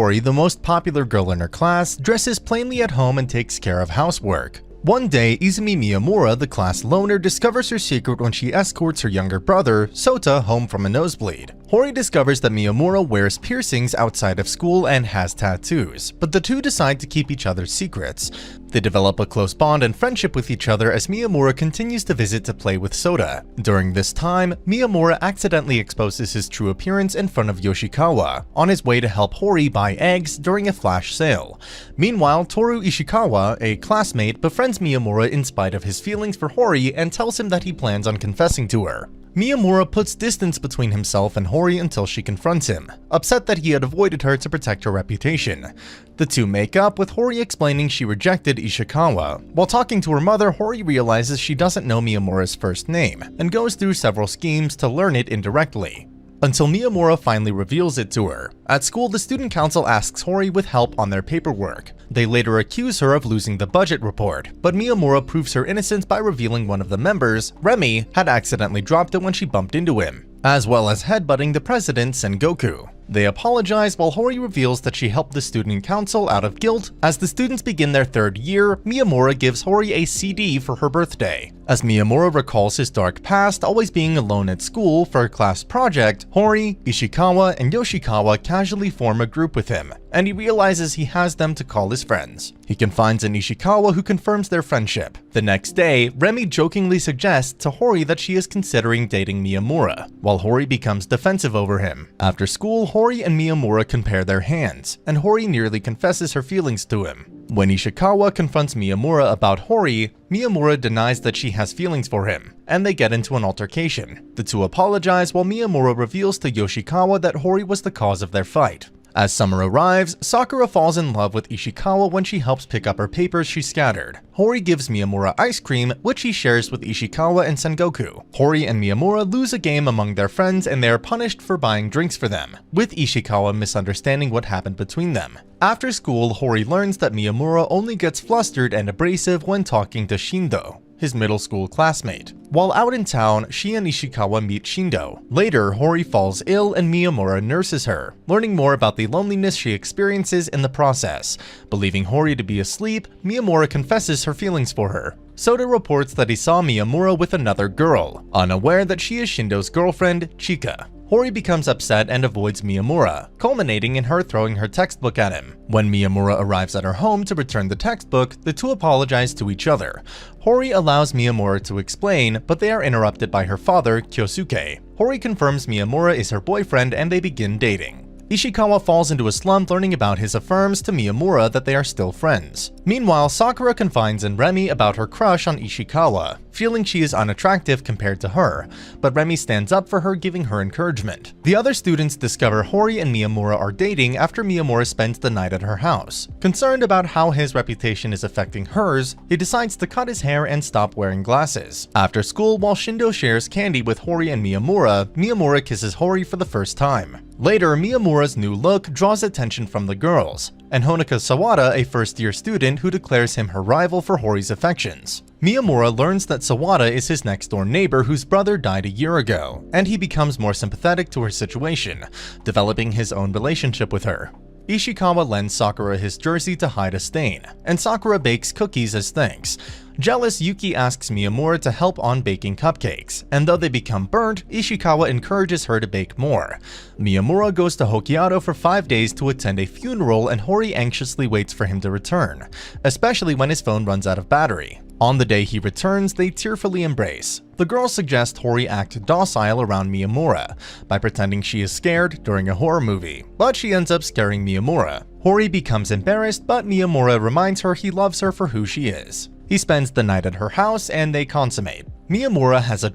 Hori, the most popular girl in her class, dresses plainly at home and takes care of housework. One day, Izumi Miyamura, the class loner, discovers her secret when she escorts her younger brother, Sota, home from a nosebleed. Hori discovers that Miyamura wears piercings outside of school and has tattoos, but the two decide to keep each other's secrets. They develop a close bond and friendship with each other as Miyamura continues to visit to play with Sota. During this time, Miyamura accidentally exposes his true appearance in front of Yoshikawa, on his way to help Hori buy eggs during a flash sale. Meanwhile, Toru Ishikawa, a classmate, befriends Miyamura in spite of his feelings for Hori and tells him that he plans on confessing to her. Miyamura puts distance between himself and Hori until she confronts him, upset that he had avoided her to protect her reputation. The two make up, with Hori explaining she rejected Ishikawa. While talking to her mother, Hori realizes she doesn't know Miyamura's first name, and goes through several schemes to learn it indirectly, until Miyamura finally reveals it to her. At school, the student council asks Hori with help on their paperwork. They later accuse her of losing the budget report, but Miyamura proves her innocence by revealing one of the members, Remy, had accidentally dropped it when she bumped into him, as well as headbutting the president, Sengoku. They apologize while Hori reveals that she helped the student council out of guilt. As the students begin their third year, Miyamura gives Hori a CD for her birthday. As Miyamura recalls his dark past, always being alone at school for a class project, Hori, Ishikawa, and Yoshikawa casually form a group with him, and he realizes he has them to call his friends. He confides in Ishikawa, who confirms their friendship. The next day, Remy jokingly suggests to Hori that she is considering dating Miyamura, while Hori becomes defensive over him. After school, Hori and Miyamura compare their hands, and Hori nearly confesses her feelings to him. When Ishikawa confronts Miyamura about Hori, Miyamura denies that she has feelings for him, and they get into an altercation. The two apologize while Miyamura reveals to Yoshikawa that Hori was the cause of their fight. As summer arrives, Sakura falls in love with Ishikawa when she helps pick up her papers she scattered. Hori gives Miyamura ice cream, which he shares with Ishikawa and Sengoku. Hori and Miyamura lose a game among their friends and they are punished for buying drinks for them, with Ishikawa misunderstanding what happened between them. After school, Hori learns that Miyamura only gets flustered and abrasive when talking to Shindo, his middle school classmate. While out in town, she and Ishikawa meet Shindo. Later, Hori falls ill and Miyamura nurses her, learning more about the loneliness she experiences in the process. Believing Hori to be asleep, Miyamura confesses her feelings for her. Sota reports that he saw Miyamura with another girl, unaware that she is Shindo's girlfriend, Chika. Hori becomes upset and avoids Miyamura, culminating in her throwing her textbook at him. When Miyamura arrives at her home to return the textbook, the two apologize to each other. Hori allows Miyamura to explain, but they are interrupted by her father, Kyosuke. Hori confirms Miyamura is her boyfriend and they begin dating. Ishikawa falls into a slump learning about his affirms to Miyamura that they are still friends. Meanwhile, Sakura confides in Remy about her crush on Ishikawa, feeling she is unattractive compared to her, but Remy stands up for her, giving her encouragement. The other students discover Hori and Miyamura are dating after Miyamura spends the night at her house. Concerned about how his reputation is affecting hers, he decides to cut his hair and stop wearing glasses. After school, while Shindo shares candy with Hori and Miyamura, Miyamura kisses Hori for the first time. Later, Miyamura's new look draws attention from the girls, and Honoka Sawada, a first-year student who declares him her rival for Hori's affections. Miyamura learns that Sawada is his next-door neighbor whose brother died a year ago, and he becomes more sympathetic to her situation, developing his own relationship with her. Ishikawa lends Sakura his jersey to hide a stain, and Sakura bakes cookies as thanks. Jealous, Yuki asks Miyamura to help on baking cupcakes, and though they become burnt, Ishikawa encourages her to bake more. Miyamura goes to Hokkaido for 5 days to attend a funeral, and Hori anxiously waits for him to return, especially when his phone runs out of battery. On the day he returns, they tearfully embrace. The girls suggest Hori act docile around Miyamura by pretending she is scared during a horror movie, but she ends up scaring Miyamura. Hori becomes embarrassed, but Miyamura reminds her he loves her for who she is. He spends the night at her house and they consummate. Miyamura has a